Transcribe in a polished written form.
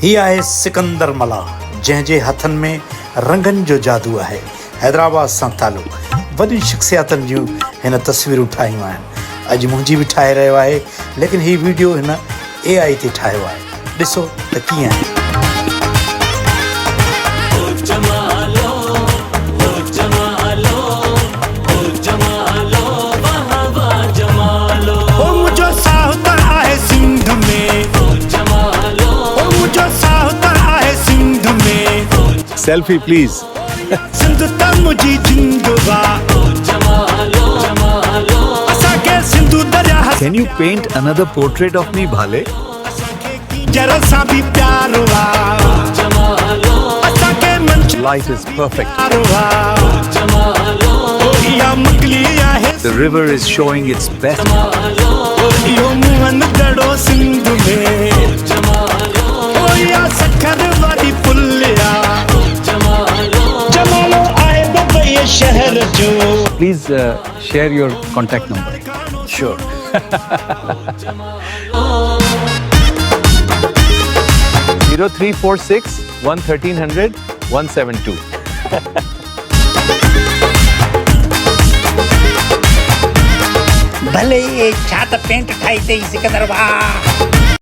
ही आहे सिकंदर मला जंहिंजे हथनि में रंगनि जो जादू आहे। हैदराबाद सां तालुक़ वॾी शख़्सियातनि जूं हिन तस्वीरूं ठाहियूं आहिनि। अॼु मुंहिंजी बि ठाहे रहियो आहे, लेकिन हीउ वीडियो हिन AI ते ठाहियो आहे। ॾिसो त कीअं आहे। Selfie, please. Can you paint another portrait of me, Bhale? Light is perfect. The river is showing its best. Please share your contact number. Sure. 0346 1300 172. भले ये छा त पेंट ठाही अथई सिकंदर भाउ।